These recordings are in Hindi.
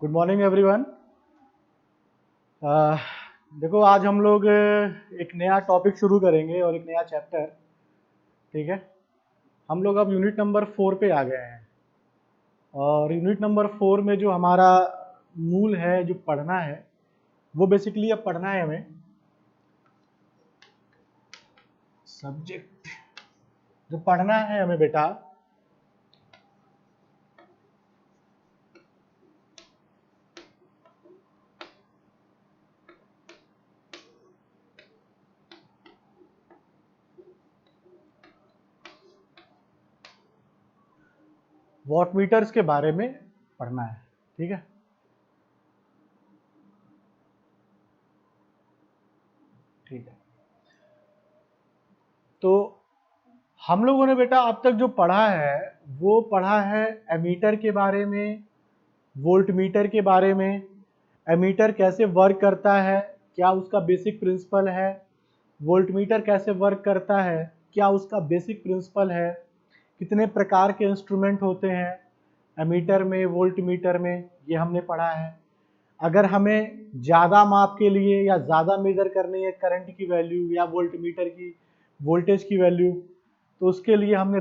Good morning everyone. देखो आज हम लोग एक नया टॉपिक शुरू करेंगे और एक नया चैप्टर। ठीक है, हम लोग अब यूनिट नंबर 4 पे आ गए हैं और यूनिट नंबर 4 में जो हमारा मूल है, जो पढ़ना है, वो बेसिकली अब पढ़ना है हमें सब्जेक्ट। जो पढ़ना है हमें बेटा, वॉटमीटर्स के बारे में पढ़ना है। ठीक है, ठीक है। तो हम लोगों ने बेटा अब तक जो पढ़ा है वो पढ़ा है एमीटर के बारे में, वोल्टमीटर के बारे में। एमीटर कैसे वर्क करता है, क्या उसका बेसिक प्रिंसिपल है। वोल्टमीटर कैसे वर्क करता है, क्या उसका बेसिक प्रिंसिपल है। कितने प्रकार के इंस्ट्रूमेंट होते हैं एमीटर में, वोल्टमीटर में, ये हमने पढ़ा है। अगर हमें ज़्यादा माप के लिए या ज़्यादा मेजर करनी है करंट की वैल्यू या वोल्टमीटर की वोल्टेज की वैल्यू, तो उसके लिए हमने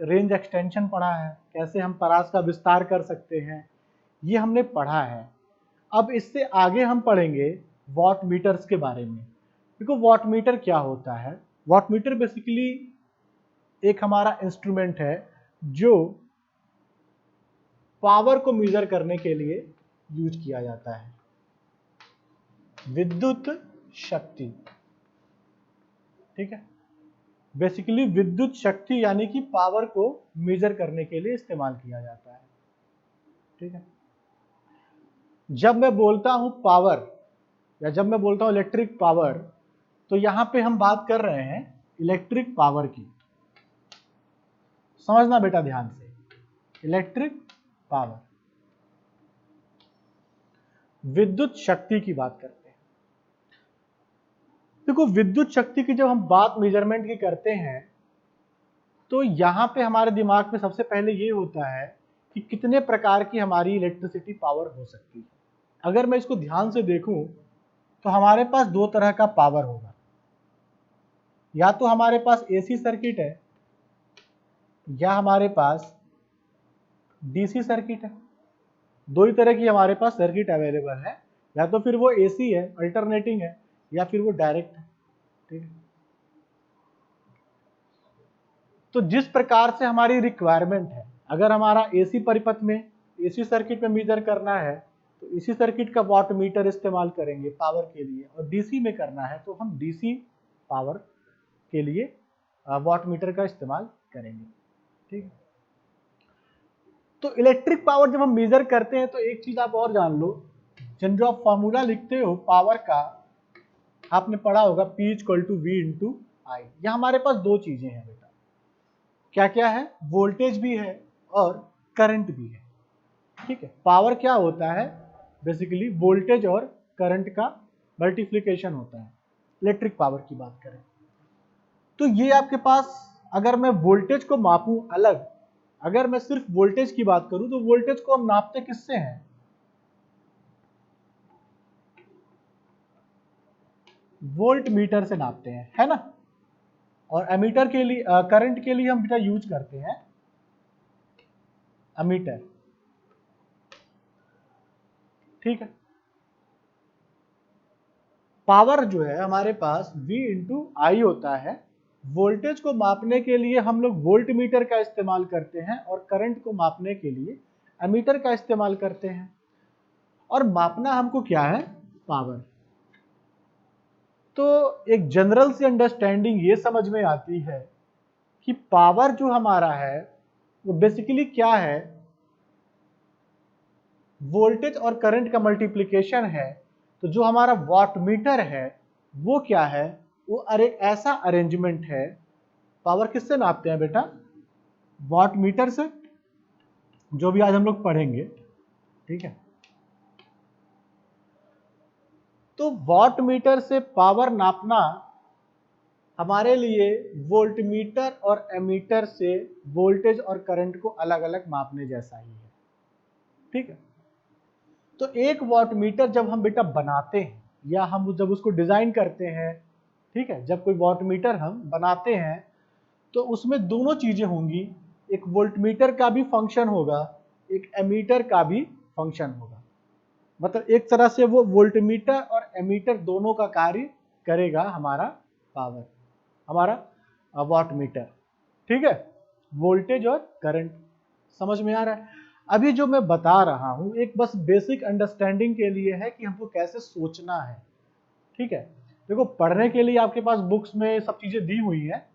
रेंज एक्सटेंशन पढ़ा है, कैसे हम परास का विस्तार कर सकते हैं, ये हमने पढ़ा है। अब इससे आगे हम पढ़ेंगे वॉट मीटर्स के बारे में। देखो वॉट मीटर क्या होता है। वॉट मीटर बेसिकली एक हमारा इंस्ट्रूमेंट है जो पावर को मेजर करने के लिए यूज किया जाता है। विद्युत शक्ति, ठीक है, बेसिकली विद्युत शक्ति यानी कि पावर को मेजर करने के लिए इस्तेमाल किया जाता है। ठीक है, जब मैं बोलता हूं पावर या जब मैं बोलता हूं इलेक्ट्रिक पावर, तो यहां पे हम बात कर रहे हैं इलेक्ट्रिक पावर की। समझना बेटा ध्यान से, इलेक्ट्रिक पावर, विद्युत शक्ति की बात करते हैं। देखो विद्युत शक्ति की जब हम बात मेजरमेंट की करते हैं तो यहां पे हमारे दिमाग में सबसे पहले ये होता है कि कितने प्रकार की हमारी इलेक्ट्रिसिटी पावर हो सकती है। अगर मैं इसको ध्यान से देखूं तो हमारे पास दो तरह का पावर होगा। या तो हमारे पास एसी सर्किट है या हमारे पास डीसी सर्किट है। दो ही तरह की हमारे पास सर्किट अवेलेबल है, या तो फिर वो एसी है, अल्टरनेटिंग है, या फिर वो डायरेक्ट है। ठीक है, तो जिस प्रकार से हमारी रिक्वायरमेंट है, अगर हमारा एसी परिपथ में, एसी सर्किट में मेजर करना है तो इसी सर्किट का वॉट मीटर इस्तेमाल करेंगे पावर के लिए, और डीसी में करना है तो हम डीसी पावर के लिए वॉट मीटर का इस्तेमाल करेंगे। ठीक है, तो इलेक्ट्रिक पावर जब हम मेजर करते हैं तो एक चीज आप और जान लो, जो आप फॉर्मूला लिखते हो पावर का, आपने पढ़ा होगा P equal to V into I. यह हमारे पास दो चीजें हैं बेटा, क्या क्या है, वोल्टेज भी है और करंट भी है। ठीक है, पावर क्या होता है, बेसिकली वोल्टेज और करंट का मल्टीप्लिकेशन होता है। इलेक्ट्रिक पावर की बात करें तो ये आपके पास, अगर मैं वोल्टेज को मापूं अलग, अगर मैं सिर्फ वोल्टेज की बात करूं तो वोल्टेज को हम नापते किससे हैं, वोल्ट मीटर से नापते हैं, है ना। और एमीटर के लिए, करंट के लिए हम बेटा यूज करते हैं अमीटर। ठीक है, पावर जो है हमारे पास V इंटू आई होता है। वोल्टेज को मापने के लिए हम लोग वोल्ट मीटर का इस्तेमाल करते हैं और करंट को मापने के लिए एमीटर का इस्तेमाल करते हैं। और मापना हमको क्या है, पावर। तो एक जनरल सी अंडरस्टैंडिंग ये समझ में आती है कि पावर जो हमारा है वो बेसिकली क्या है, वोल्टेज और करंट का मल्टीप्लिकेशन है। तो जो हमारा वॉट मीटर है वो क्या है, वो एक ऐसा अरेंजमेंट है, पावर किससे नापते हैं बेटा, वॉट मीटर से, जो भी आज हम लोग पढ़ेंगे। ठीक है, तो वॉट मीटर से पावर नापना हमारे लिए वोल्ट मीटर और एमीटर से वोल्टेज और करंट को अलग अलग मापने जैसा ही है। ठीक है, तो एक वॉट मीटर जब हम बेटा बनाते हैं या हम जब उसको डिजाइन करते हैं, ठीक है, जब कोई वॉट मीटर हम बनाते हैं तो उसमें दोनों चीजें होंगी, एक वोल्ट मीटर का भी फंक्शन होगा, एक एमीटर का भी फंक्शन होगा। मतलब एक तरह से वो वोल्ट मीटर और एमीटर दोनों का कार्य करेगा हमारा पावर, हमारा वॉट मीटर, ठीक है, वोल्टेज और करंट। समझ में आ रहा है? अभी जो मैं बता रहा हूं एक बस बेसिक अंडरस्टैंडिंग के लिए है कि हमको कैसे सोचना है, ठीक है। देखो पढ़ने के लिए आपके पास बुक्स में सब चीजें दी हुई है,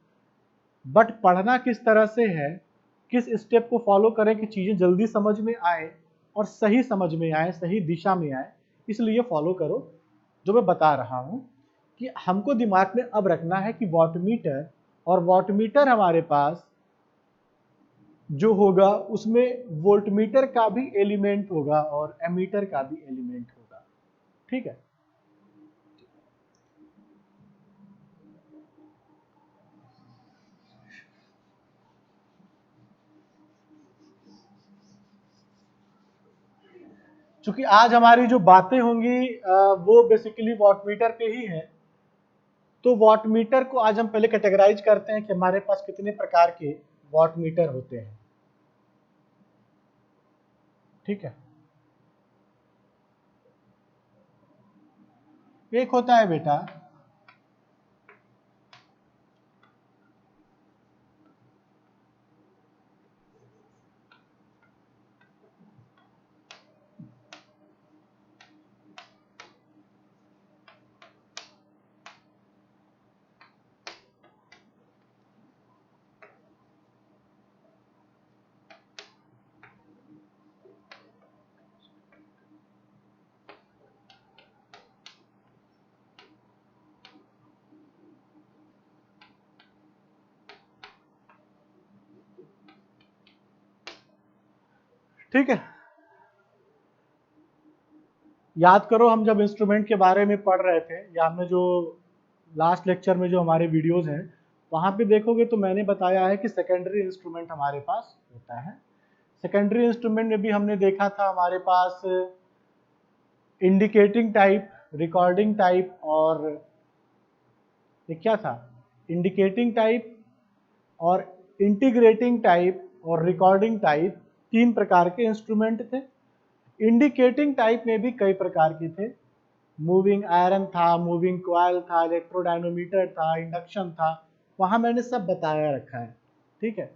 बट पढ़ना किस तरह से है, किस स्टेप को फॉलो करें कि चीजें जल्दी समझ में आए और सही समझ में आए, सही दिशा में आए, इसलिए फॉलो करो जो मैं बता रहा हूं कि हमको दिमाग में अब रखना है कि वॉटमीटर, और वॉटमीटर हमारे पास जो होगा उसमें वोल्टमीटर का भी एलिमेंट होगा और एमीटर का भी एलिमेंट होगा, ठीक है। चूंकि आज हमारी जो बातें होंगी वो बेसिकली वॉटमीटर पे ही है, तो वॉटमीटर को आज हम पहले कैटेगराइज करते हैं कि हमारे पास कितने प्रकार के वॉटमीटर होते हैं, ठीक है। एक होता है बेटा ठीक है, याद करो हम जब इंस्ट्रूमेंट के बारे में पढ़ रहे थे या हमने जो लास्ट लेक्चर में जो हमारे वीडियोस हैं वहां पे देखोगे तो मैंने बताया है कि सेकेंडरी इंस्ट्रूमेंट हमारे पास होता है। सेकेंडरी इंस्ट्रूमेंट में भी हमने देखा था हमारे पास इंडिकेटिंग टाइप, रिकॉर्डिंग टाइप और ये क्या था, इंडिकेटिंग टाइप और इंटीग्रेटिंग टाइप और रिकॉर्डिंग टाइप, तीन प्रकार के इंस्ट्रूमेंट थे। इंडिकेटिंग टाइप में भी कई प्रकार के थे, मूविंग आयरन था, मूविंग कॉइल था, इलेक्ट्रोडायनोमीटर था, इंडक्शन था, वहां मैंने सब बताया रखा है, ठीक है।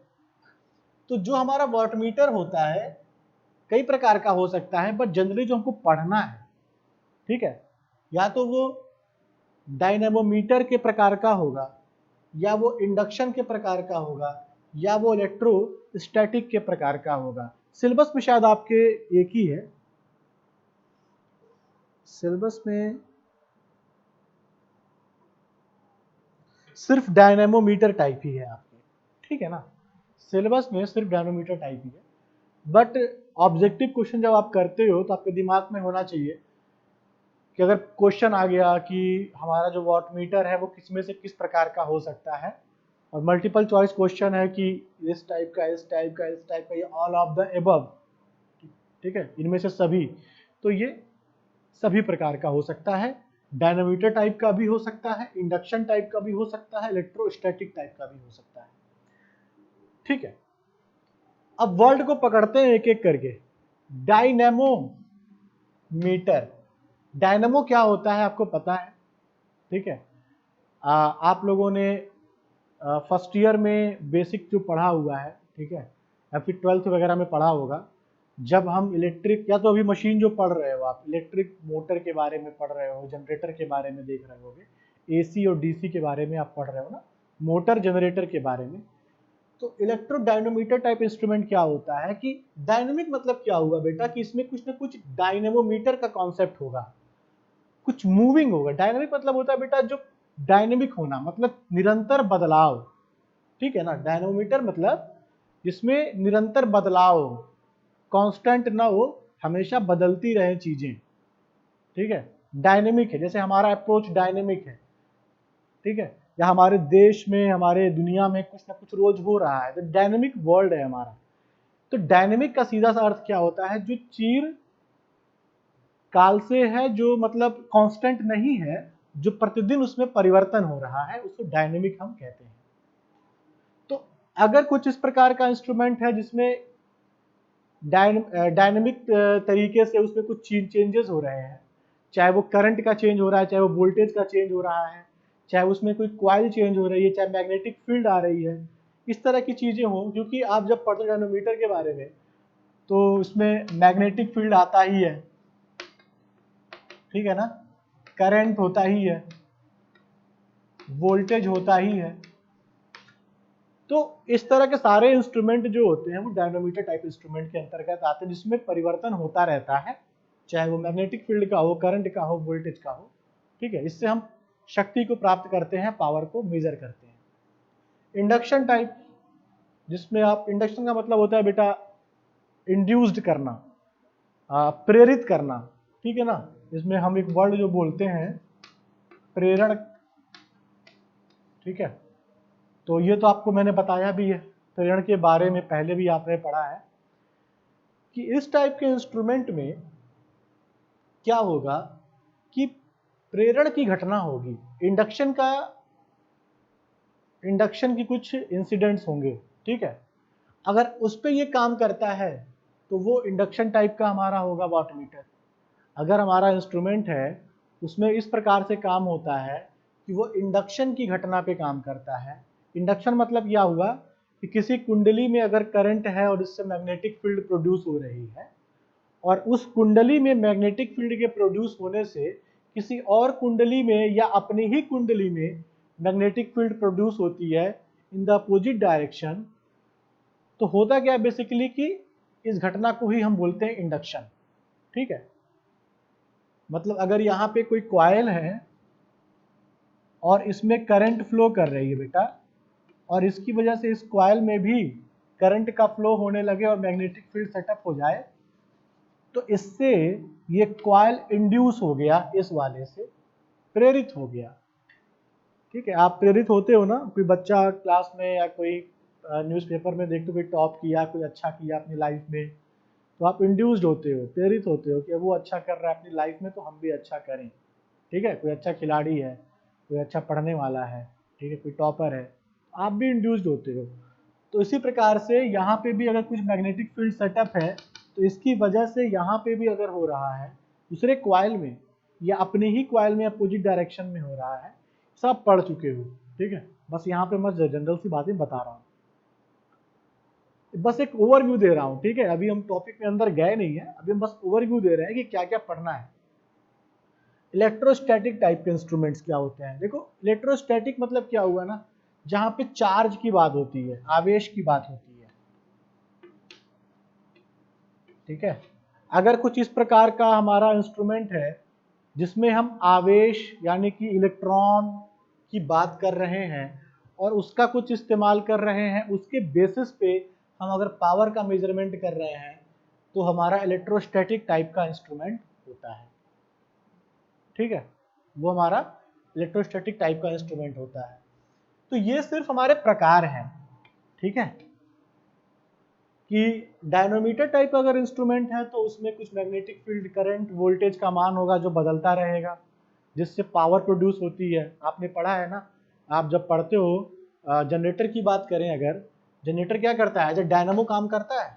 तो जो हमारा वॉटमीटर होता है कई प्रकार का हो सकता है, बट जनरली जो हमको पढ़ना है, ठीक है, या तो वो डायनेमोमीटर के प्रकार का होगा, या वो इंडक्शन के प्रकार का होगा, या वो इलेक्ट्रोस्टैटिक के प्रकार का होगा। सिलेबस में शायद आपके एक ही है, सिलेबस में सिर्फ डायनेमोमीटर टाइप ही है आपके, ठीक है ना, सिलेबस में सिर्फ डायनेमोमीटर टाइप ही है। बट ऑब्जेक्टिव क्वेश्चन जब आप करते हो तो आपके दिमाग में होना चाहिए कि अगर क्वेश्चन आ गया कि हमारा जो वॉटमीटर है वो किसमें से किस प्रकार का हो सकता है, और मल्टीपल चॉइस क्वेश्चन है कि इस टाइप का, इस टाइप का, इस टाइप का, ये ऑल ऑफ द एबव, ठीक है, इनमें से सभी, तो ये सभी प्रकार का हो सकता है। डायनामीटर टाइप का भी हो सकता है, इंडक्शन टाइप का भी हो सकता है, इलेक्ट्रोस्टैटिक टाइप का भी हो सकता है, ठीक है। अब वर्ड को पकड़ते हैं एक एक करके। डायनेमोमीटर, डायनेमो क्या होता है आपको पता है, ठीक है। आप लोगों ने फर्स्ट ईयर में बेसिक जो पढ़ा हुआ है, ठीक है, या फिर 12th वगैरह में पढ़ा होगा, जब हम इलेक्ट्रिक, या तो अभी मशीन जो पढ़ रहे हो आप, इलेक्ट्रिक मोटर के बारे में पढ़ रहे हो, जनरेटर के बारे में देख रहे होगे, एसी और डीसी के बारे में आप पढ़ रहे हो ना, मोटर जनरेटर के बारे में। तो इलेक्ट्रोडायनोमीटर टाइप इंस्ट्रूमेंट क्या होता है कि डायनेमिक मतलब क्या हुआ बेटा कि इसमें कुछ ना कुछ डायनेमोमीटर का कॉन्सेप्ट होगा, कुछ मूविंग होगा। डायनेमिक मतलब होता है बेटा जो डायनेमिक होना, मतलब निरंतर बदलाव, ठीक है ना। डायनोमीटर मतलब जिसमें निरंतर बदलाव हो, कांस्टेंट ना हो, हमेशा बदलती रहे चीजें, ठीक है। डायनेमिक है, जैसे हमारा अप्रोच डायनेमिक है, ठीक है, या हमारे देश में, हमारे दुनिया में कुछ ना कुछ रोज हो रहा है, तो डायनेमिक वर्ल्ड है हमारा। तो डायनेमिक का सीधा सा अर्थ क्या होता है, जो चीज काल से है जो मतलब कांस्टेंट नहीं है, जो प्रतिदिन उसमें परिवर्तन हो रहा है, उसको डायनेमिक हम कहते हैं। तो अगर कुछ इस प्रकार का इंस्ट्रूमेंट है जिसमें डायनेमिक तरीके से उसमें कुछ चेंजेस हो रहे हैं, चाहे वो करंट का चेंज हो रहा है, चाहे वो वोल्टेज का चेंज हो रहा है, चाहे उसमें कोई कॉइल चेंज हो रही है, चाहे मैग्नेटिक फील्ड आ रही है, इस तरह की चीजें हों, क्योंकि आप जब पढ़ते डायनोमीटर के बारे में तो उसमें मैग्नेटिक फील्ड आता ही है, ठीक है ना, करंट होता ही है, वोल्टेज होता ही है। तो इस तरह के सारे इंस्ट्रूमेंट जो होते हैं वो डायनोमीटर टाइप इंस्ट्रूमेंट के अंतर्गत आते हैं, जिसमें परिवर्तन होता रहता है, चाहे वो मैग्नेटिक फील्ड का हो, करंट का हो, वोल्टेज का हो, ठीक है। इससे हम शक्ति को प्राप्त करते हैं, पावर को मेजर करते हैं। इंडक्शन टाइप, जिसमें आप, इंडक्शन का मतलब होता है बेटा इंड्यूस्ड करना, प्रेरित करना, ठीक है ना। इसमें हम एक वर्ड जो बोलते हैं प्रेरण, ठीक है। तो ये तो आपको मैंने बताया भी है, प्रेरण के बारे में पहले भी आपने पढ़ा है कि इस टाइप के इंस्ट्रूमेंट में क्या होगा कि प्रेरण की घटना होगी, इंडक्शन की कुछ इंसिडेंट्स होंगे, ठीक है। अगर उस पर ये काम करता है तो वो इंडक्शन टाइप का हमारा होगा वाटमीटर। अगर हमारा इंस्ट्रूमेंट है उसमें इस प्रकार से काम होता है कि वो इंडक्शन की घटना पे काम करता है। इंडक्शन मतलब क्या हुआ कि किसी कुंडली में अगर करंट है और इससे मैग्नेटिक फील्ड प्रोड्यूस हो रही है, और उस कुंडली में मैग्नेटिक फील्ड के प्रोड्यूस होने से किसी और कुंडली में या अपनी ही कुंडली में मैग्नेटिक फील्ड प्रोड्यूस होती है इन द अपोजिट डायरेक्शन, तो होता क्या है बेसिकली कि इस घटना को ही हम बोलते हैं इंडक्शन, ठीक है। मतलब अगर यहाँ पे कोई कॉइल है और इसमें करंट फ्लो कर रही है बेटा, और इसकी वजह से इस कॉइल में भी करंट का फ्लो होने लगे और मैग्नेटिक फील्ड सेटअप हो जाए, तो इससे ये कॉइल इंड्यूस हो गया, इस वाले से प्रेरित हो गया, ठीक है। आप प्रेरित होते हो ना, कोई बच्चा क्लास में या कोई न्यूज़पेपर में देखते हो कोई टॉप किया, कोई अच्छा किया अपनी लाइफ में, तो आप इंड्यूस्ड होते हो, प्रेरित होते हो कि वो अच्छा कर रहा है अपनी लाइफ में तो हम भी अच्छा करें, ठीक है। कोई अच्छा खिलाड़ी है, कोई अच्छा पढ़ने वाला है, ठीक है, कोई टॉपर है, आप भी इंड्यूस्ड होते हो। तो इसी प्रकार से यहाँ पे भी अगर कुछ मैग्नेटिक फील्ड सेटअप है तो इसकी वजह से यहाँ पे भी अगर हो रहा है दूसरे कॉइल में या अपने ही कॉइल में अपोजिट डायरेक्शन में हो रहा है, सब पढ़ चुके हो, ठीक है। बस यहाँ पे मैं जनरल सी बातें बता रहा हूँ, बस एक ओवरव्यू दे रहा हूँ, ठीक है। अभी हम टॉपिक में अंदर गए नहीं है, अभी हम बस ओवरव्यू दे रहे हैं कि क्या क्या पढ़ना है। इलेक्ट्रोस्टैटिक टाइप के इंस्ट्रूमेंट्स क्या होते हैं, देखो इलेक्ट्रोस्टैटिक मतलब क्या हुआ ना, जहां पे चार्ज की बात होती है, आवेश की बात होती है, ठीक है। अगर कुछ इस प्रकार का हमारा इंस्ट्रूमेंट है जिसमें हम आवेश यानी कि इलेक्ट्रॉन की बात कर रहे हैं और उसका कुछ इस्तेमाल कर रहे हैं, उसके बेसिस पे हम अगर पावर का मेजरमेंट कर रहे हैं तो हमारा इलेक्ट्रोस्टैटिक टाइप का इंस्ट्रूमेंट होता है, ठीक है। वो हमारा इलेक्ट्रोस्टैटिक टाइप का इंस्ट्रूमेंट होता है। तो ये सिर्फ हमारे प्रकार हैं, ठीक है, कि डायनोमीटर टाइप का अगर इंस्ट्रूमेंट है तो उसमें कुछ मैग्नेटिक फील्ड, करंट, वोल्टेज का मान होगा जो बदलता रहेगा, जिससे पावर प्रोड्यूस होती है। आपने पढ़ा है ना, आप जब पढ़ते हो जनरेटर की बात करें, अगर जनरेटर क्या करता है, जब डायनामो काम करता है,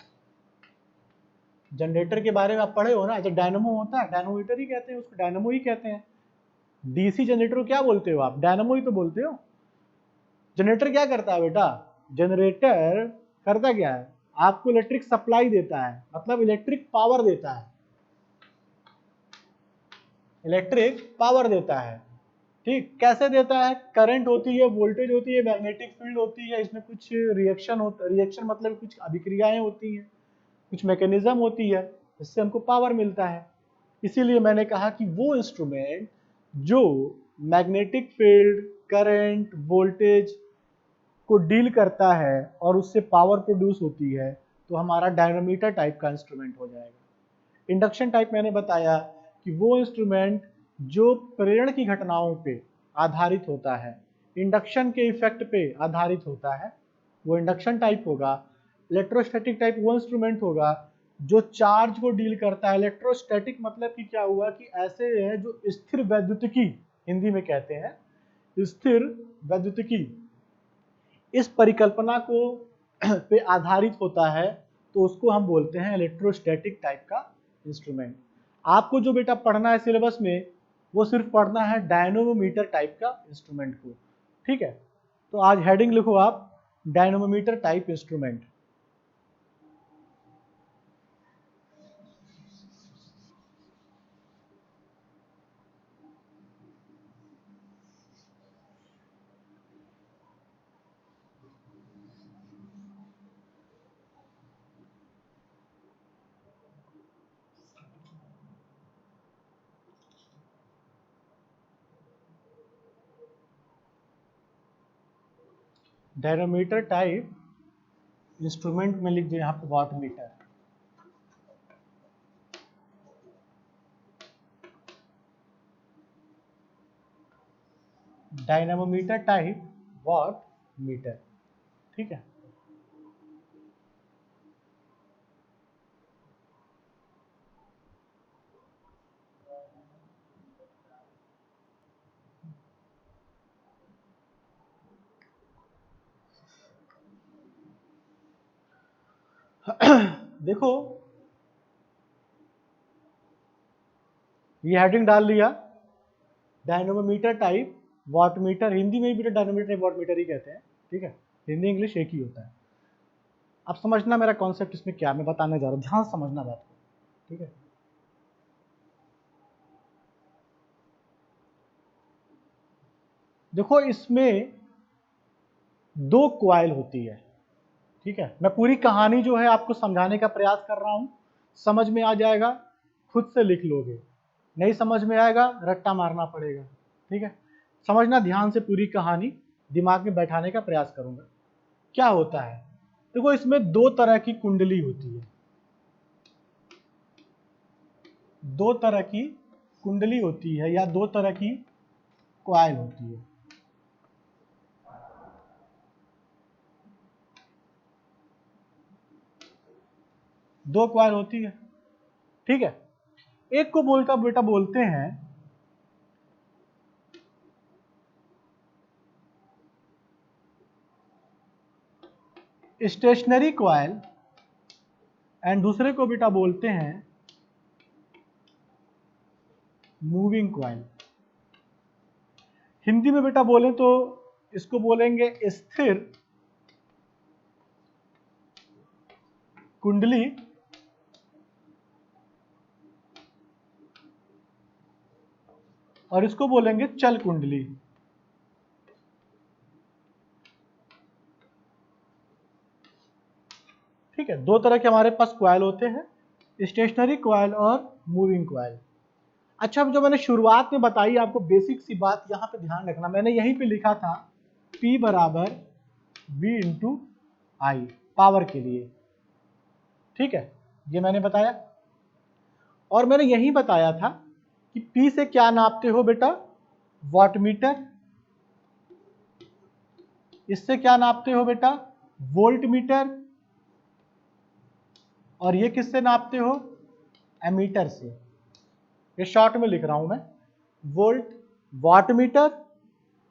जनरेटर के बारे में आप पढ़े हो ना, जब डायनामो होता है, डायनोमीटर ही कहते हैं उसको, डायनामो ही कहते हैं। डीसी जनरेटर को क्या बोलते हो आप, डायनामो ही तो बोलते हो। जनरेटर क्या करता है बेटा, जनरेटर करता क्या है, आपको इलेक्ट्रिक सप्लाई देता है, मतलब इलेक्ट्रिक पावर देता है, इलेक्ट्रिक पावर देता है, ठीक। कैसे देता है, करंट होती है, वोल्टेज होती है, मैग्नेटिक फील्ड होती है, इसमें कुछ रिएक्शन होता, रिएक्शन मतलब कुछ अभिक्रियाएं होती हैं, कुछ मैकेनिज्म होती है, इससे हमको पावर मिलता है। इसीलिए मैंने कहा कि वो इंस्ट्रूमेंट जो मैग्नेटिक फील्ड, करंट, वोल्टेज को डील करता है और उससे पावर प्रोड्यूस होती है, तो हमारा डायनोमीटर टाइप का इंस्ट्रूमेंट हो जाएगा। इंडक्शन टाइप मैंने बताया कि वो इंस्ट्रूमेंट जो प्रेरण की घटनाओं पे आधारित होता है, इंडक्शन के इफेक्ट पे आधारित होता है, वो इंडक्शन टाइप होगा। इलेक्ट्रोस्टैटिक टाइप वो इंस्ट्रूमेंट होगा जो चार्ज को डील करता है। इलेक्ट्रोस्टैटिक मतलब कि क्या हुआ कि ऐसे है जो स्थिर वैद्युतिकी हिंदी में कहते हैं, स्थिर वैद्युतिकी, इस परिकल्पना को पे आधारित होता है, तो उसको हम बोलते हैं इलेक्ट्रोस्टैटिक टाइप का इंस्ट्रूमेंट। आपको जो बेटा पढ़ना है सिलेबस में, वो सिर्फ पढ़ना है डायनोमोमीटर टाइप का इंस्ट्रूमेंट को, ठीक है। तो आज हेडिंग लिखो आप, dynamometer type instrument. Dynamometer type instrument में लिख दिया यहाँ पे watt meter. Dynamometer type watt meter, ठीक है। देखो ये हेडिंग डाल लिया, dynamometer type watt meter, Hindi में भी बेटा डायनोमीटर टाइप वाट मीटर ही कहते हैं, ठीक है। हिंदी इंग्लिश एक ही होता है। अब समझना मेरा कॉन्सेप्ट इसमें क्या मैं बताने जा रहा हूँ, ध्यान से समझना बात को, ठीक है। देखो इसमें दो क्वाइल होती है, ठीक है। मैं पूरी कहानी जो है आपको समझाने का प्रयास कर रहा हूँ, समझ में आ जाएगा खुद से लिख लोगे, नहीं समझ में आएगा रट्टा मारना पड़ेगा, ठीक है। समझना ध्यान से, पूरी कहानी दिमाग में बैठाने का प्रयास करूंगा। क्या होता है, देखो इसमें दो तरह की कुंडली होती है, दो तरह की कुंडली होती है या दो तरह की क्वाइल होती है। दो क्वाइल होती है, ठीक है। एक को बोलकर बेटा बोलते हैं स्टेशनरी क्वाइल एंड दूसरे को बेटा बोलते हैं मूविंग क्वाइल। हिंदी में बेटा बोले तो इसको बोलेंगे स्थिर कुंडली और इसको बोलेंगे चल कुंडली। ठीक है, दो तरह के हमारे पास क्वाइल होते हैं, स्टेशनरी क्वाइल और मूविंग क्वाइल। अच्छा, अब जो मैंने शुरुआत में बताई आपको बेसिक सी बात, यहां पे ध्यान रखना, मैंने यहीं पे लिखा था P बराबर V इंटू आई पावर के लिए, ठीक है, ये मैंने बताया। और मैंने यही बताया था कि P से क्या नापते हो बेटा, वाटमीटर, इससे क्या नापते हो बेटा, वोल्ट मीटर, और ये किससे नापते हो, एमीटर से। ये शॉर्ट में लिख रहा हूं मैं, volt watt meter,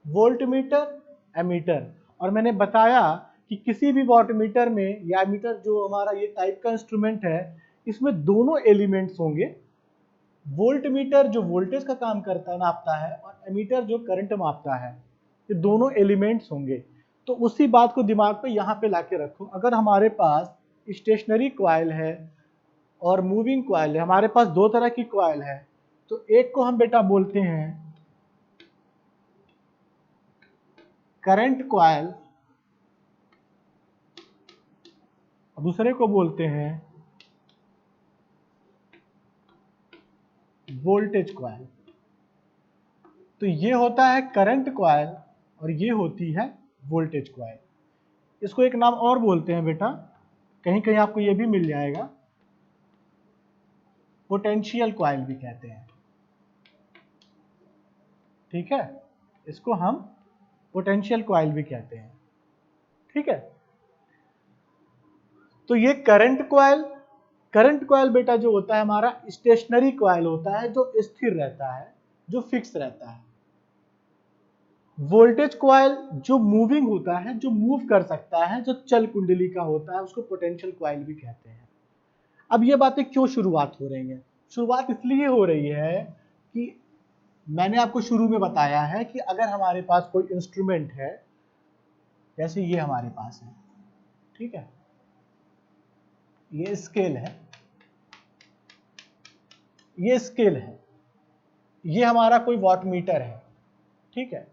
volt meter, ammeter. और मैंने बताया कि किसी भी वाट मीटर में या एमीटर जो हमारा ये टाइप का इंस्ट्रूमेंट है, इसमें दोनों एलिमेंट्स होंगे, वोल्ट मीटर जो वोल्टेज का काम करता है नापता है, और एमीटर जो करंट मापता है, ये दोनों एलिमेंट्स होंगे। तो उसी बात को दिमाग पे यहाँ पे लाके रखो, अगर हमारे पास स्टेशनरी क्वाइल है और मूविंग क्वाइल है, हमारे पास दो तरह की क्वाइल है, तो एक को हम बेटा बोलते हैं करंट क्वाइल और दूसरे को बोलते हैं वोल्टेज क्वाइल। तो ये होता है करंट क्वाइल और ये होती है वोल्टेज क्वाइल। इसको एक नाम और बोलते हैं बेटा, कहीं कहीं आपको ये भी मिल जाएगा, पोटेंशियल क्वाइल भी कहते हैं, ठीक है, इसको हम पोटेंशियल क्वाइल भी कहते हैं, ठीक है। तो ये करंट क्वाइल, करंट कॉइल बेटा जो होता है हमारा स्टेशनरी कॉइल होता है, जो स्थिर रहता है, जो फिक्स रहता है। वोल्टेज कॉइल जो मूविंग होता है, जो मूव कर सकता है, जो चल कुंडली का होता है, उसको पोटेंशियल कॉइल भी कहते हैं। अब ये बातें क्यों शुरुआत हो रही हैं? शुरुआत इसलिए हो रही है कि मैंने आपको शुरू में बताया है कि अगर हमारे पास कोई इंस्ट्रूमेंट है, जैसे ये हमारे पास है, ठीक है, ये स्केल है, ये स्केल है, ये हमारा कोई वॉटमीटर है, ठीक है,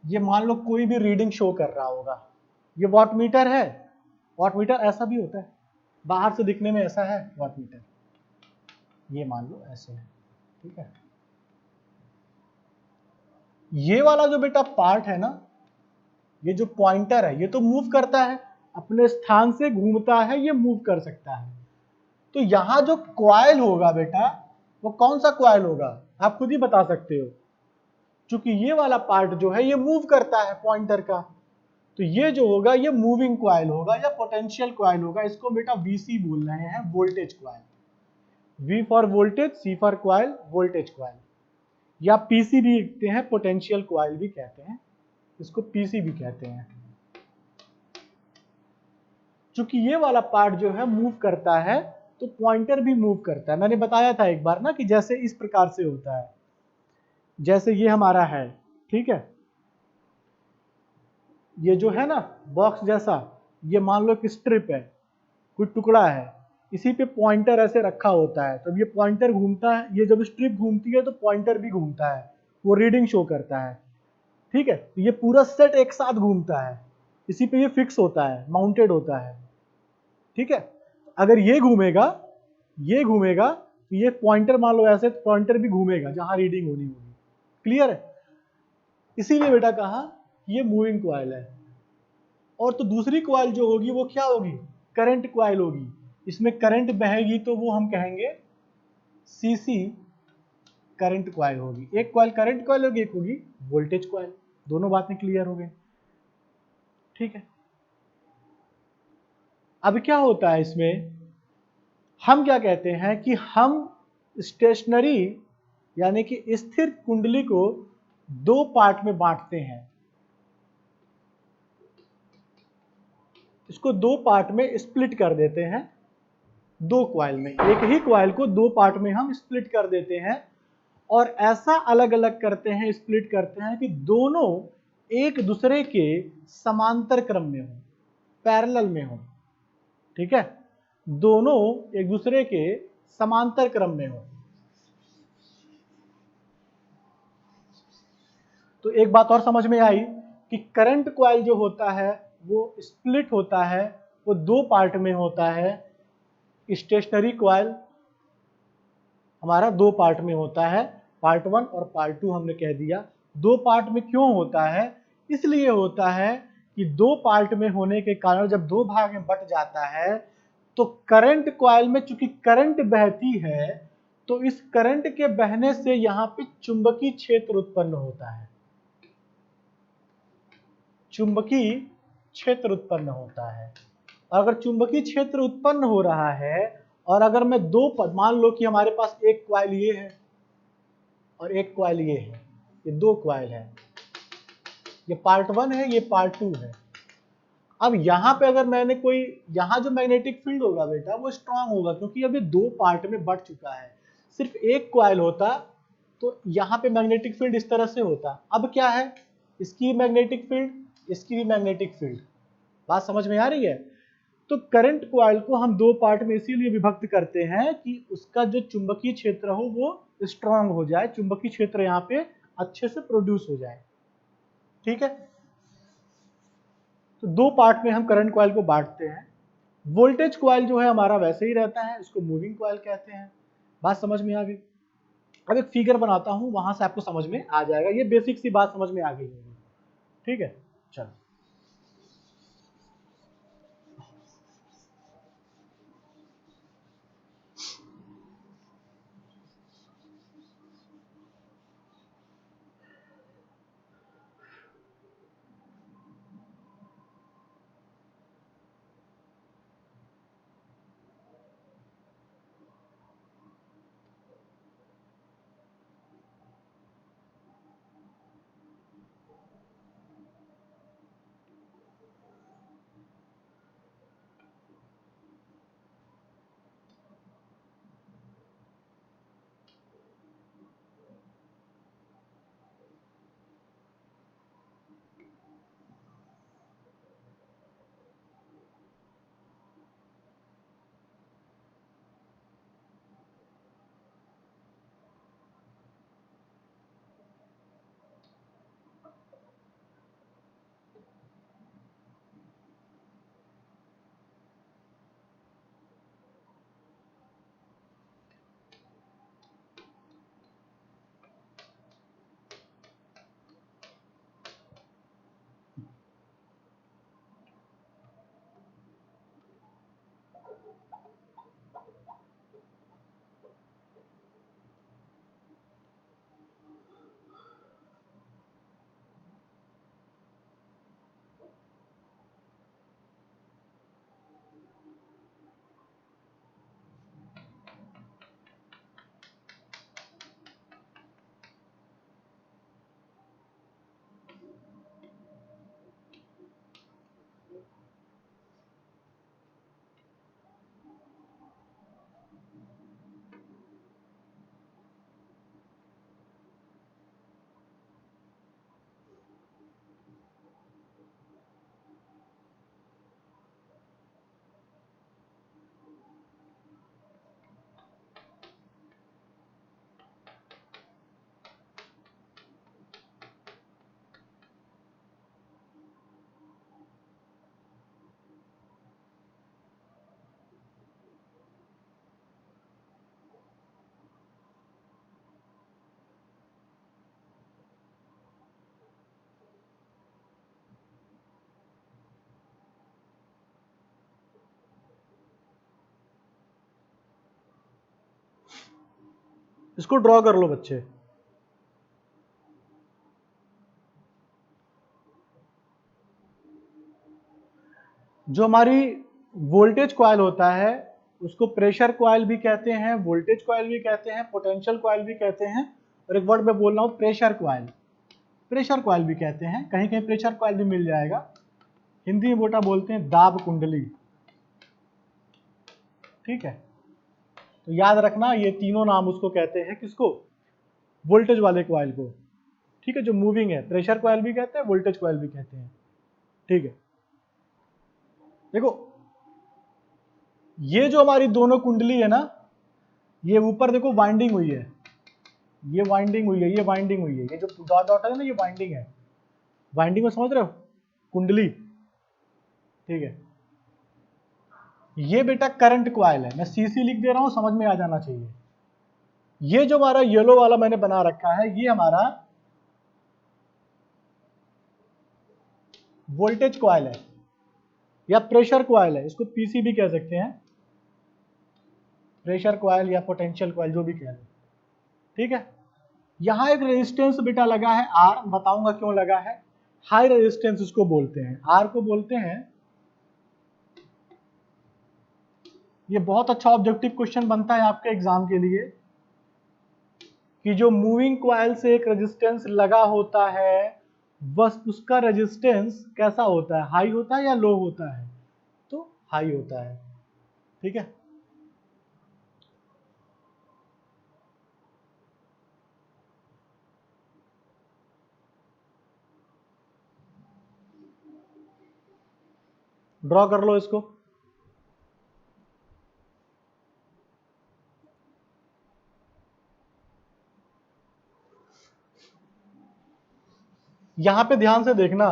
ये मान लो कोई भी रीडिंग शो कर रहा होगा, ये वॉटमीटर है। वॉटमीटर ऐसा भी होता है, बाहर से दिखने में ऐसा है वॉटमीटर, ये मान लो ऐसे है, ठीक है। ये वाला जो बेटा पार्ट है ना, ये जो पॉइंटर है, ये तो मूव करता है, अपने स्थान से घूमता है, ये मूव कर सकता है। तो यहां जो कॉइल होगा बेटा, वो कौन सा कॉइल होगा, आप खुद ही बता सकते हो। क्योंकि ये वाला पार्ट जो है ये मूव करता है पॉइंटर का, तो ये जो होगा ये मूविंग कॉइल होगा या पोटेंशियल कॉइल होगा। इसको बेटा वीसी बोल रहे हैं, voltage coil. V for voltage, C for coil, voltage coil, या पीसी भी कहते हैं, पोटेंशियल कॉइल भी कहते हैं, इसको पीसी भी कहते हैं। चूंकि ये वाला पार्ट जो है मूव करता है, तो पॉइंटर भी मूव करता है। मैंने बताया था एक बार ना कि जैसे इस प्रकार से होता है, जैसे ये हमारा है, ठीक है, ये जो है ना बॉक्स जैसा, ये मान लो कि स्ट्रिप है, कोई टुकड़ा है, इसी पे पॉइंटर ऐसे रखा होता है, तो ये पॉइंटर घूमता है, ये जब स्ट्रिप घूमती है तो पॉइंटर भी घूमता है, वो रीडिंग शो करता है, ठीक है। तो ये पूरा सेट एक साथ घूमता है, इसी पे ये फिक्स होता है, माउंटेड होता है, ठीक है। अगर ये घूमेगा, ये घूमेगा, तो ये पॉइंटर मान लो ऐसे, पॉइंटर भी घूमेगा जहां रीडिंग होनी होगी। क्लियर है? इसीलिए बेटा कहा ये मूविंग कॉइल है। और तो दूसरी कॉइल जो होगी वो क्या होगी, करंट कॉइल होगी। इसमें करंट बहेगी तो वो हम कहेंगे सीसी करंट कॉइल होगी। एक कॉइल करंट कॉइल होगी, एक होगी वोल्टेज कॉइल। दोनों बातें क्लियर हो गई, ठीक है। अब क्या होता है इसमें, हम क्या कहते हैं कि हम स्टेशनरी यानी कि स्थिर कुंडली को दो पार्ट में बांटते हैं। इसको दो पार्ट में स्प्लिट कर देते हैं, दो क्वाइल में, एक ही क्वाइल को दो पार्ट में हम स्प्लिट कर देते हैं। और ऐसा अलग अलग करते हैं, स्प्लिट करते हैं कि दोनों एक दूसरे के समांतर क्रम में हो, पैरेलल में हो, ठीक है, दोनों एक दूसरे के समांतर क्रम में हो। तो एक बात और समझ में आई कि करंट कॉइल जो होता है वो स्प्लिट होता है, वो दो पार्ट में होता है। स्टेशनरी कॉइल हमारा दो पार्ट में होता है, पार्ट 1 और पार्ट 2 हमने कह दिया। दो पार्ट में क्यों होता है, इसलिए होता है कि दो पार्ट में होने के कारण जब दो भाग में बट जाता है तो करंट कॉइल में चूंकि करंट बहती है, तो इस करंट के बहने से यहां पे चुंबकीय क्षेत्र उत्पन्न होता है, चुंबकीय क्षेत्र उत्पन्न होता है। अगर चुंबकीय क्षेत्र उत्पन्न हो रहा है और अगर मैं दो मान लो कि हमारे पास एक कॉइल ये है और एक कॉइल ये है, ये दो कॉइल है, ये पार्ट 1 है, ये पार्ट 2 है। अब यहां पे अगर मैंने कोई, यहां जो मैग्नेटिक फील्ड होगा बेटा वो स्ट्रांग होगा, क्योंकि अभी दो पार्ट में बट चुका है। सिर्फ एक कॉइल होता तो यहां पे मैग्नेटिक फील्ड इस तरह से होता। अब क्या है, इसकी मैग्नेटिक फील्ड, इसकी भी मैग्नेटिक फील्ड। बात समझ में आ रही है? तो करंट कॉइल को हम दो पार्ट में इसीलिए विभक्त करते हैं कि उसका जो चुंबकीय क्षेत्र हो वो स्ट्रांग हो जाए, चुंबकीय क्षेत्र यहाँ पे अच्छे से प्रोड्यूस हो जाए, ठीक है। तो दो पार्ट में हम करंट कॉइल को बांटते हैं। वोल्टेज कॉइल जो है हमारा वैसे ही रहता है, इसको मूविंग कॉइल कहते हैं। बात समझ में आ गई? अब एक फिगर बनाता हूं, वहां से आपको समझ में आ जाएगा, ये बेसिक सी बात समझ में आ गई होगी, ठीक है। चलो, इसको ड्रॉ कर लो बच्चे। जो हमारी वोल्टेज कॉइल होता है उसको प्रेशर कॉइल भी कहते हैं, वोल्टेज कॉइल भी कहते हैं, पोटेंशियल कॉइल भी कहते हैं, और एक वर्ड में बोल रहा हूं प्रेशर कॉइल, प्रेशर कॉइल भी कहते हैं, कहीं कहीं प्रेशर कॉइल भी मिल जाएगा। हिंदी में बेटा बोलते हैं दाब कुंडली। ठीक है, तो याद रखना ये तीनों नाम उसको कहते हैं, किसको? वोल्टेज वाले कॉइल को। ठीक है, जो मूविंग है, प्रेशर कॉइल भी कहते हैं, वोल्टेज कॉइल भी कहते हैं। ठीक है, देखो ये जो हमारी दोनों कुंडली है ना, ये ऊपर देखो वाइंडिंग हुई है, ये वाइंडिंग हुई है, ये वाइंडिंग हुई है, ये जो डॉट डॉट है ना, ये वाइंडिंग है। वाइंडिंग में समझ रहे हो? कुंडली। ठीक है, ये बेटा करंट कॉइल है, मैं सीसी लिख दे रहा हूं, समझ में आ जाना चाहिए। ये जो हमारा येलो वाला मैंने बना रखा है, ये हमारा वोल्टेज कॉइल है या प्रेशर कॉइल है, इसको पीसी भी कह सकते हैं, प्रेशर कॉइल या पोटेंशियल कॉइल, जो भी कह लो। ठीक है, यहां एक रेजिस्टेंस बेटा लगा है आर, बताऊंगा क्यों लगा है। हाई रेजिस्टेंस इसको बोलते हैं, आर को बोलते हैं। ये बहुत अच्छा ऑब्जेक्टिव क्वेश्चन बनता है आपके एग्जाम के लिए, कि जो मूविंग कॉइल से एक रेजिस्टेंस लगा होता है, बस उसका रेजिस्टेंस कैसा होता है, हाई होता है या लो होता है? तो हाई होता है। ठीक है, ड्रॉ कर लो इसको। यहां पे ध्यान से देखना,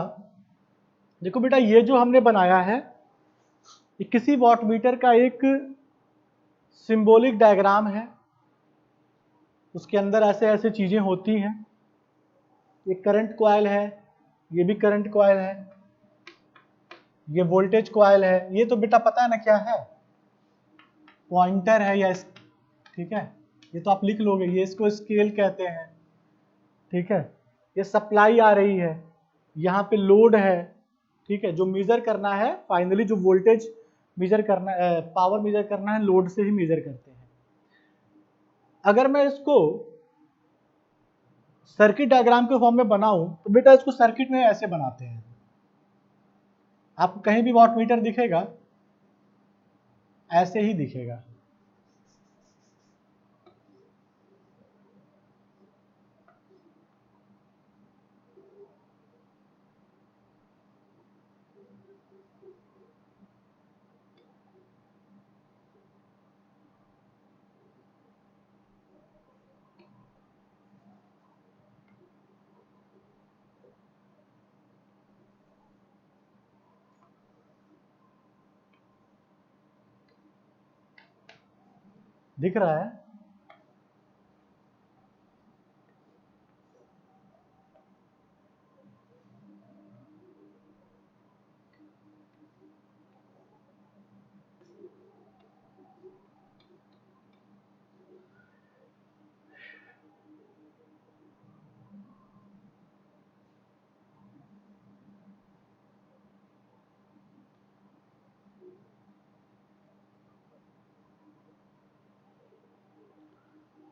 देखो बेटा ये जो हमने बनाया है, ये किसी वॉटमीटर का एक सिंबॉलिक डायग्राम है, उसके अंदर ऐसे ऐसे चीजें होती हैं। ये करंट कॉइल है, ये भी करंट कॉइल है, ये वोल्टेज कॉइल है, ये तो बेटा पता है ना क्या है, पॉइंटर है या ठीक है, ये तो आप लिख लोगे, ये इसको स्केल कहते हैं। ठीक है, ये सप्लाई आ रही है, यहाँ पे लोड है। ठीक है, जो मेजर करना है फाइनली, जो वोल्टेज मेजर करना है, पावर मेजर करना है, लोड से ही मेजर करते हैं। अगर मैं इसको सर्किट डायग्राम के फॉर्म में बनाऊं तो बेटा इसको सर्किट में ऐसे बनाते हैं, आपको कहीं भी वॉटमीटर दिखेगा ऐसे ही दिखेगा। दिख रहा है?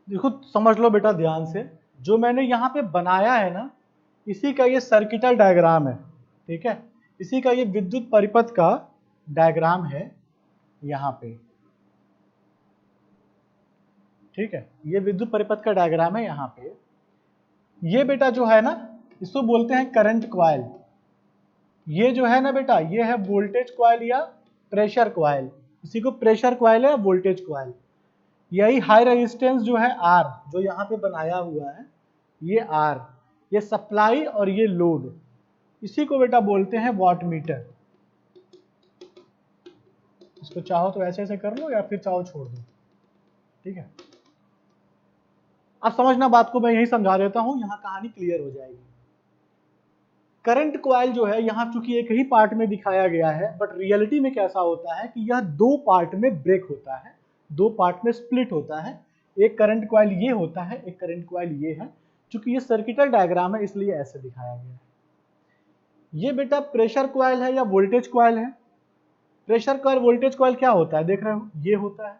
देखो समझ लो बेटा ध्यान से, जो मैंने यहाँ पे बनाया है ना, इसी का ये सर्किटल डायग्राम है। ठीक है, इसी का ये विद्युत परिपथ का डायग्राम है यहाँ पे। ठीक है, ये विद्युत परिपथ का डायग्राम है यहाँ पे। ये बेटा जो है ना, इसको बोलते हैं करंट कॉइल। ये जो है ना बेटा, ये है वोल्टेज कॉइल या प्रेशर कॉइल, इसी को प्रेशर कॉइल या वोल्टेज कॉइल। यही हाई रेजिस्टेंस जो है आर, जो यहाँ पे बनाया हुआ है, ये आर, ये सप्लाई और ये लोड, इसी को बेटा बोलते हैं वॉट मीटर। इसको चाहो तो ऐसे ऐसे कर लो या फिर चाहो छोड़ दो। ठीक है, अब समझना बात को, मैं यही समझा देता हूं, यहां कहानी क्लियर हो जाएगी। करंट कॉइल जो है यहाँ चूंकि एक ही पार्ट में दिखाया गया है, बट रियलिटी में कैसा होता है कि यह दो पार्ट में ब्रेक होता है, दो पार्ट में स्प्लिट होता है। एक करंट कॉइल ये होता है, एक करंट कॉइल ये है। चूंकि ये सर्किटल डायग्राम है इसलिए ऐसे दिखाया गया है। ये बेटा प्रेशर कॉइल है या वोल्टेज कॉइल है। प्रेशर कॉइल वोल्टेज कॉइल क्या होता है, देख रहे हो ये होता है,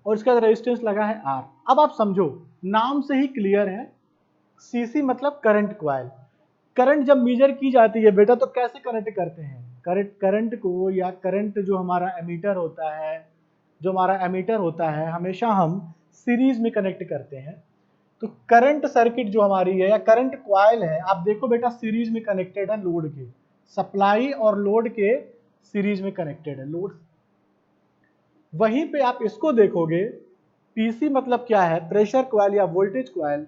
और इसका रेजिस्टेंस लगा है R। अब आप समझो, नाम से ही क्लियर है, सीसी मतलब करंट कॉइल। करंट जब मेजर की जाती है बेटा तो कैसे कनेक्ट करते हैं, करंट को, या करंट जो हमारा एमीटर होता है, हमेशा हम सीरीज में कनेक्ट करते हैं। तो करंट सर्किट जो हमारी है या करंट कॉइल है, आप देखो बेटा सीरीज में कनेक्टेड है लोड के, सप्लाई और लोड के सीरीज में कनेक्टेड है लोड। वहीं पे आप इसको देखोगे, पीसी मतलब क्या है, प्रेशर कॉइल या वोल्टेज कॉइल,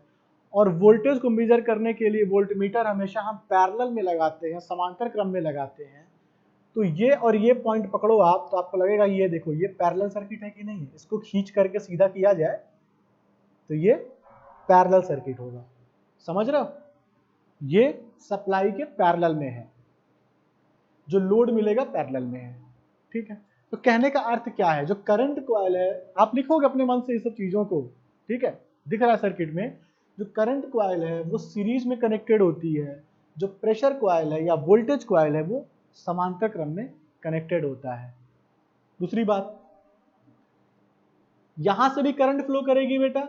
और वोल्टेज को मेजर करने के लिए वोल्टमीटर हमेशा हम पैरेलल में लगाते हैं, समांतर क्रम में लगाते हैं। तो ये और ये पॉइंट पकड़ो आप, तो आपको लगेगा ये देखो ये पैरेलल सर्किट है कि नहीं है। इसको खींच करके सीधा किया जाए तो ये पैरेलल सर्किट होगा, समझ रहे हो, ये सप्लाई के पैरेलल में है, जो लोड मिलेगा पैरेलल में है, ठीक है। तो कहने का अर्थ क्या है, जो करंट कॉइल है, आप लिखोगे अपने मन से ये सब चीजों को, ठीक है, दिख रहा है सर्किट में, जो करंट कॉइल है वो सीरीज में कनेक्टेड होती है, जो प्रेशर कॉइल है या वोल्टेज कॉइल है वो समांतर क्रम में कनेक्टेड होता है। दूसरी बात, यहां से भी करंट फ्लो करेगी बेटा,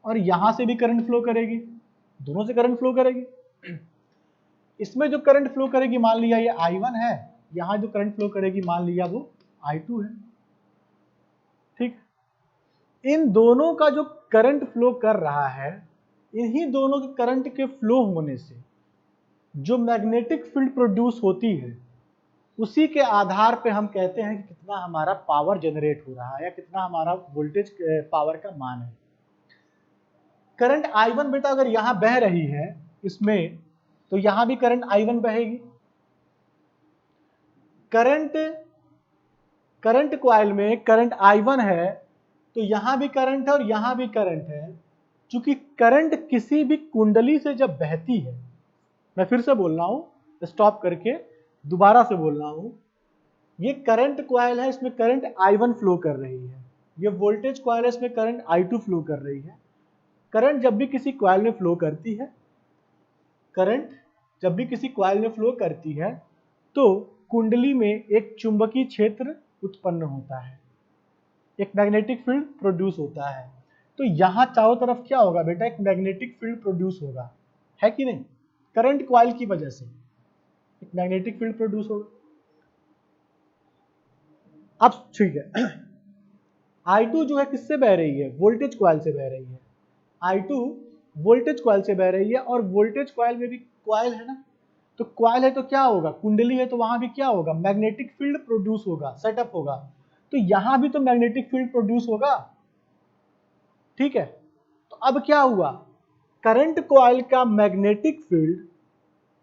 और यहां से भी करंट फ्लो करेगी, दोनों से करंट फ्लो करेगी। इसमें जो करंट फ्लो करेगी मान लिया ये I1 है, यहां जो करंट फ्लो करेगी मान लिया वो I2 है, ठीक। इन दोनों का जो करंट फ्लो कर रहा है, इन्हीं दोनों के करंट के फ्लो होने से जो मैग्नेटिक फील्ड प्रोड्यूस होती है, उसी के आधार पे हम कहते हैं कि कितना हमारा पावर जनरेट हो रहा है या कितना हमारा वोल्टेज पावर का मान है। करंट I1 बेटा अगर यहां बह रही है इसमें, तो यहां भी करंट I1 बहेगी। करंट कॉइल में करंट I1 है, तो यहां भी करंट है और यहां भी करंट है। चूंकि करंट किसी भी कुंडली से जब बहती है, मैं फिर से बोल रहा हूं, स्टॉप करके दोबारा से बोल रहा हूं, ये करंट कॉइल है, इसमें करंट I1 फ्लो कर रही है, ये वोल्टेज कॉइल है, इसमें करंट I2 फ्लो कर रही है। करंट जब भी किसी कॉइल में फ्लो करती है, तो कुंडली में एक चुंबकीय क्षेत्र उत्पन्न होता है, एक मैग्नेटिक फील्ड प्रोड्यूस होता है। तो यहां चारों तरफ क्या होगा बेटा, एक मैग्नेटिक फील्ड प्रोड्यूस होगा, है कि नहीं, करंट कॉइल की वजह से एक मैग्नेटिक फील्ड प्रोड्यूस होगा। अब ठीक है, I2 जो है किससे बह रही है, वोल्टेज कॉइल से बह रही है। I2 वोल्टेज कॉइल से बह रही है, और वोल्टेज कॉइल में भी कॉइल है ना, तो कॉइल है तो क्या होगा, कुंडली है तो वहां भी क्या होगा, मैग्नेटिक फील्ड प्रोड्यूस होगा, सेटअप होगा। तो यहां भी तो मैग्नेटिक फील्ड प्रोड्यूस होगा, ठीक है। तो अब क्या हुआ, करंट कॉइल का मैग्नेटिक फील्ड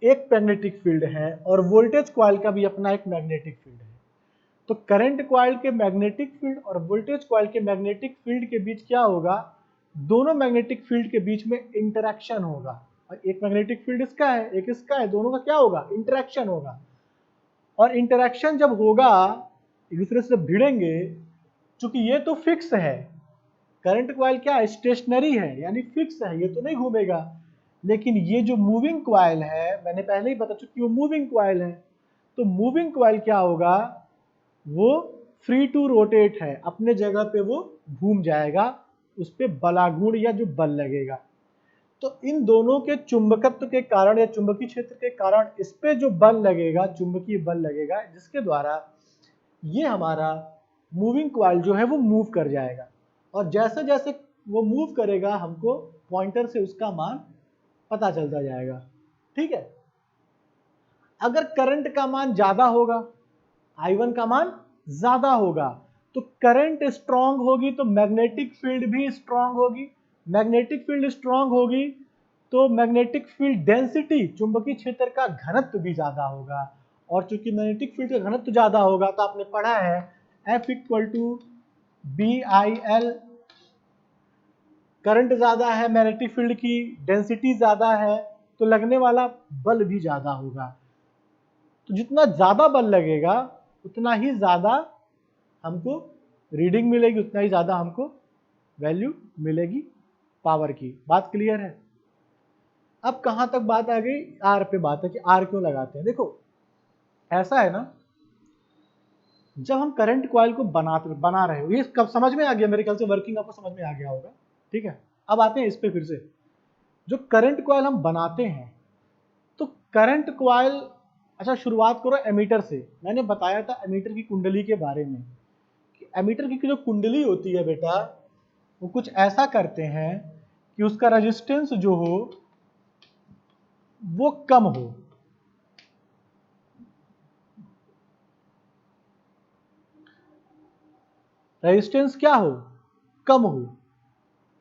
एक मैग्नेटिक फील्ड है, और वोल्टेज कॉइल का भी अपना एक मैग्नेटिक फील्ड है। तो करंट कॉइल के मैग्नेटिक फील्ड और वोल्टेज कॉइल के मैग्नेटिक फील्ड के बीच क्या होगा, दोनों मैग्नेटिक फील्ड के बीच में इंटरेक्शन होगा, और एक मैग्नेटिक फील्ड इसका है एक इसका है, दोनों का क्या होगा, इंटरेक्शन होगा। और इंटरेक्शन जब होगा, एक दूसरे से भिड़ेंगे, चूंकि ये तो फिक्स है, करंट कॉइल क्या है, स्टेशनरी है, यानी फिक्स है, ये तो नहीं घूमेगा। लेकिन ये जो मूविंग कॉइल है, मैंने पहले ही बता चुकी वो मूविंग कॉइल है, तो मूविंग कॉइल क्या होगा, वो फ्री टू रोटेट है, अपने जगह पे वो घूम जाएगा, उस पे बलागुण या जो बल लगेगा। तो इन दोनों के चुंबकत्व के कारण या चुंबकीय क्षेत्र के कारण इस पे जो बल लगेगा, चुंबकीय बल लगेगा, जिसके द्वारा ये हमारा मूविंग कॉइल जो है वो मूव कर जाएगा, और जैसे जैसे वो मूव करेगा हमको पॉइंटर से उसका मान पता चलता जाएगा, ठीक है। अगर करंट का मान ज्यादा होगा, I1 का मान ज्यादा होगा, तो करंट स्ट्रांग होगी तो मैग्नेटिक फील्ड भी स्ट्रांग होगी, मैग्नेटिक फील्ड स्ट्रांग होगी तो मैग्नेटिक फील्ड डेंसिटी, चुंबकीय क्षेत्र का घनत्व भी ज्यादा होगा। और चूंकि मैग्नेटिक फील्ड का घनत्व ज्यादा होगा, तो आपने पढ़ा है F = BIL, करंट ज्यादा है, मैग्नेटिक फील्ड की डेंसिटी ज्यादा है, तो लगने वाला बल भी ज्यादा होगा। तो जितना ज्यादा बल लगेगा उतना ही ज्यादा हमको रीडिंग मिलेगी, उतना ही ज्यादा हमको वैल्यू मिलेगी पावर की। बात क्लियर है? अब कहां तक बात आ गई? आर पे बात है कि आर क्यों लगाते हैं। देखो ऐसा है ना, जब हम करंट कॉइल को बना रहे हो, ये कब समझ में आ गया? मेरे ख्याल से वर्किंग आपको समझ में आ गया होगा। ठीक है, अब आते हैं इस पे फिर से। जो करंट कॉइल हम बनाते हैं, तो करंट कॉइल, अच्छा शुरुआत करो एमीटर से। मैंने बताया था एमीटर की कुंडली के बारे में कि एमीटर की जो कुंडली होती है बेटा, वो कुछ ऐसा करते हैं कि उसका रेजिस्टेंस जो हो वो कम हो। रेजिस्टेंस क्या हो? कम हो।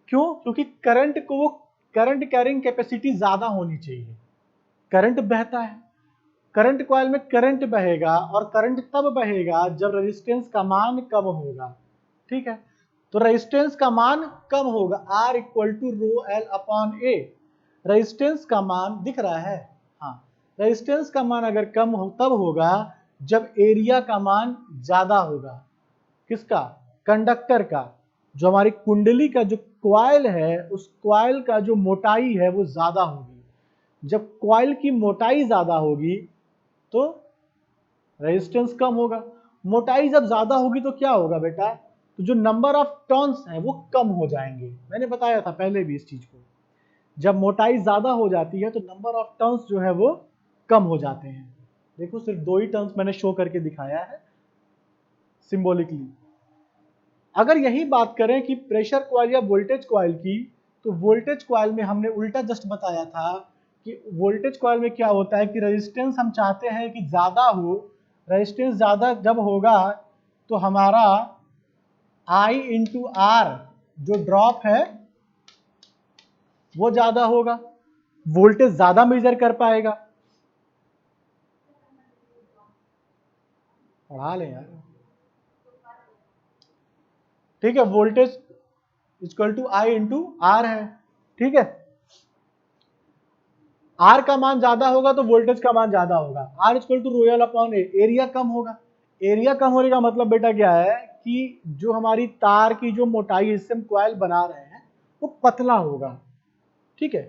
क्यों? क्योंकि करंट को, वो करंट कैरिंग कैपेसिटी ज्यादा होनी चाहिए। करंट बहता है, करंट कॉइल में करंट बहेगा, और करंट तब बहेगा जब रेजिस्टेंस का मान कम होगा। ठीक है, तो रेजिस्टेंस का मान कम होगा, R equal to rho L upon A. Resistance का मान दिख रहा है? हाँ, रेजिस्टेंस का मान अगर कम हो तब होगा जब एरिया का मान ज्यादा होगा। किसका? कंडक्टर का। जो हमारी कुंडली का जो क्वाइल है, उस क्वाइल का जो मोटाई है वो ज्यादा होगी। जब क्वाइल की मोटाई ज्यादा होगी तो रेजिस्टेंस कम होगा। मोटाई जब ज्यादा होगी तो क्या होगा बेटा? तो जो नंबर ऑफ टर्न्स हैं वो कम हो जाएंगे। मैंने बताया था पहले भी इस चीज को। जब मोटाई ज्यादा हो जाती है तो नंबर ऑफ टर्न्स जो है वो कम हो जाते हैं। देखो सिर्फ 2 ही टर्न्स मैंने शो करके दिखाया है सिंबॉलिकली। अगर यही बात करें कि प्रेशर कॉइल या वोल्टेज कॉइल की, तो वोल्टेज कॉइल में हमने उल्टा जस्ट बताया था कि वोल्टेज कॉइल में क्या होता है कि रेजिस्टेंस हम चाहते हैं कि ज्यादा हो। रेजिस्टेंस ज्यादा जब होगा तो हमारा I इंटू आर जो ड्रॉप है वो ज्यादा होगा, वोल्टेज ज्यादा मेजर कर पाएगा। पढ़ा लें यार। ठीक है, voltage equal to I into R है। ठीक है, आर का मान ज्यादा होगा तो वोल्टेज का मान ज्यादा होगा। R equal to rho l upon A. Area कम होगा। एरिया कम होने का मतलब बेटा क्या है कि जो हमारी तार की जो मोटाई इससे हम कॉइल बना रहे हैं वो पतला होगा। ठीक है,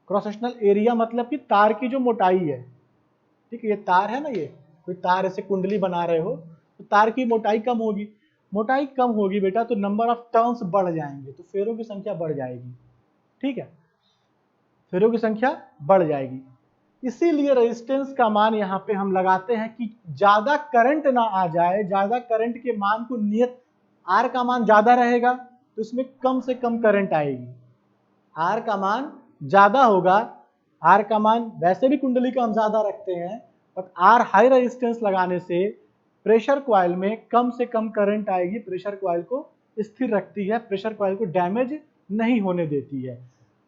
क्रॉस सेक्शनल एरिया मतलब कि तार की जो मोटाई है। ठीक है, ये तार है ना, ये कोई तार ऐसे कुंडली बना रहे हो तो तार की मोटाई कम होगी। मोटाई कम होगी बेटा तो नंबर ऑफ टर्न्स बढ़ जाएंगे, तो फेरों की संख्या बढ़ जाएगी। ठीक है, फेरों की संख्या बढ़ जाएगी। इसीलिए रेजिस्टेंस का मान यहाँ पे हम लगाते हैं कि ज्यादा करंट ना आ जाए। ज्यादा करंट के मान को नियत, आर का मान ज्यादा रहेगा तो इसमें कम से कम करंट आएगी। आर का मान ज्यादा होगा, आर का मान वैसे भी कुंडली का हम ज्यादा रखते हैं, बट आर हाई रेजिस्टेंस लगाने से प्रेशर कॉइल में कम से कम करंट आएगी। प्रेशर कॉइल को स्थिर रखती है, प्रेशर कॉइल को डैमेज नहीं होने देती है।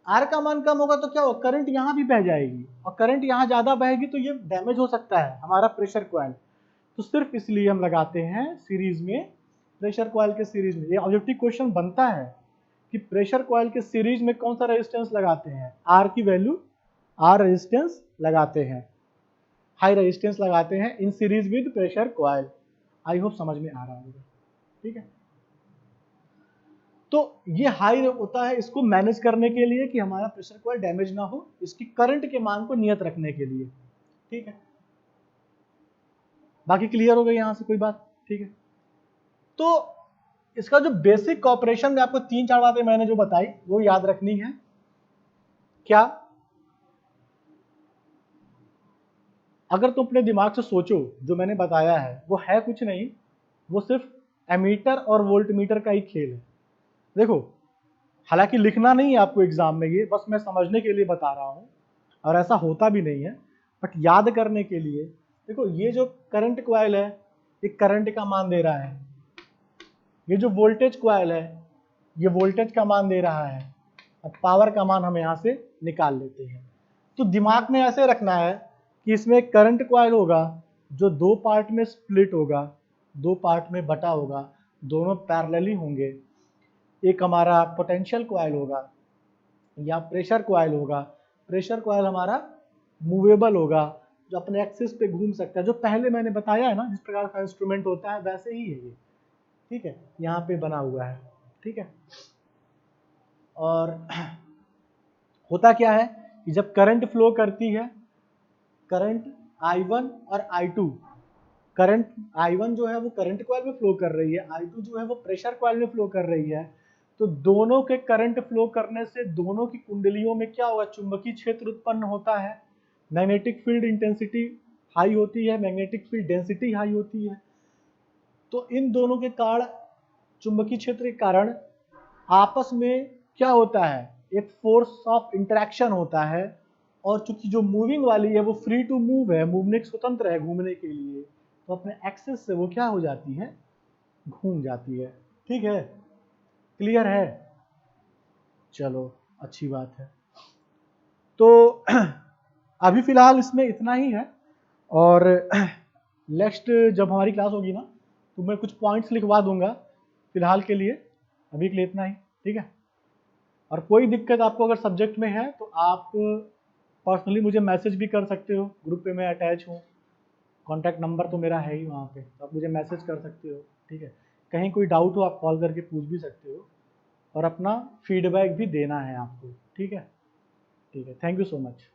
आर का मान कम होगा तो क्या होगा? करंट यहां भी बह जाएगी, और करंट यहां ज्यादा बहेगी तो ये डैमेज हो सकता है हमारा प्रेशर कॉइल। तो सिर्फ इसलिए हम लगाते हैं सीरीज में, प्रेशर कॉइल के सीरीज में। ये ऑब्जेक्टिव क्वेश्चन बनता है कि प्रेशर कॉइल के सीरीज में कौन सा रेजिस्टेंस लगाते हैं? आर की वैल्यू, आर रेजिस्टेंस लगाते हैं, हाई रेजिस्टेंस लगाते हैं in series with pressure coil. I hope समझ में आ रहा होगा। ठीक है, तो ये हाई होता है इसको मैनेज करने के लिए कि हमारा प्रेशर कॉइल डैमेज ना हो, इसकी करंट के मान को नियत रखने के लिए। ठीक है, बाकी क्लियर हो गई यहां से कोई बात? ठीक है, तो इसका जो बेसिक ऑपरेशन में आपको 3-4 बातें मैंने जो बताई वो याद रखनी है। क्या? अगर तुम अपने दिमाग से सोचो, जो मैंने बताया है वो है कुछ नहीं, वो सिर्फ एमीटर और वोल्टमीटर का ही खेल है। देखो, हालांकि लिखना नहीं है आपको एग्जाम में, ये बस मैं समझने के लिए बता रहा हूं, और ऐसा होता भी नहीं है, बट याद करने के लिए। देखो, ये जो करंट कॉइल है ये करंट का मान दे रहा है, ये जो वोल्टेज कॉइल है ये वोल्टेज का मान दे रहा है, अब पावर का मान हम यहां से निकाल लेते हैं। तो दिमाग में ऐसे रखना है कि इसमें एक करंट कॉइल होगा जो 2 पार्ट में स्प्लिट होगा, 2 पार्ट में बटा होगा, दोनों पैरेलली होंगे। एक हमारा पोटेंशियल कॉइल होगा या प्रेशर कॉइल होगा। प्रेशर कॉइल हमारा मूवेबल होगा, जो अपने एक्सिस पे घूम सकता है, जो पहले मैंने बताया है ना जिस प्रकार का इंस्ट्रूमेंट होता है वैसे ही है ये। ठीक है, यहाँ पे बना हुआ है। ठीक है, और होता क्या है कि जब करंट फ्लो करती है, करंट I1 और I2, करंट I1 जो है वो करंट कॉइल में फ्लो कर रही है, I2 जो है वो प्रेशर कॉइल में फ्लो कर रही है। तो दोनों के करंट फ्लो करने से दोनों की कुंडलियों में क्या होगा, चुंबकीय क्षेत्र उत्पन्न होता है, मैग्नेटिक फील्ड इंटेंसिटी हाई होती है, मैग्नेटिक फील्ड डेंसिटी हाई होती है। तो इन दोनों के कारण, चुंबकीय क्षेत्र के कारण आपस में क्या होता है, एक फोर्स ऑफ इंटरेक्शन होता है। और चूंकि जो मूविंग वाली है वो फ्री टू मूव है, मूवने स्वतंत्र है घूमने के लिए, तो अपने एक्सिस से वो क्या हो जाती है, घूम जाती है। ठीक है, क्लियर है? चलो अच्छी बात है। तो अभी फिलहाल इसमें इतना ही है, और नेक्स्ट जब हमारी क्लास होगी ना तो मैं कुछ पॉइंट्स लिखवा दूंगा। फिलहाल के लिए अभी के लिए इतना ही, ठीक है। और कोई दिक्कत आपको अगर सब्जेक्ट में है तो आप पर्सनली मुझे मैसेज भी कर सकते हो, ग्रुप पे मैं अटैच हूँ, कॉन्टैक्ट नंबर तो मेरा है ही वहाँ पे, तो आप मुझे मैसेज कर सकते हो, ठीक है। कहीं कोई डाउट हो आप कॉल करके पूछ भी सकते हो, और अपना फीडबैक भी देना है आपको, ठीक है। ठीक है, थैंक यू सो मच।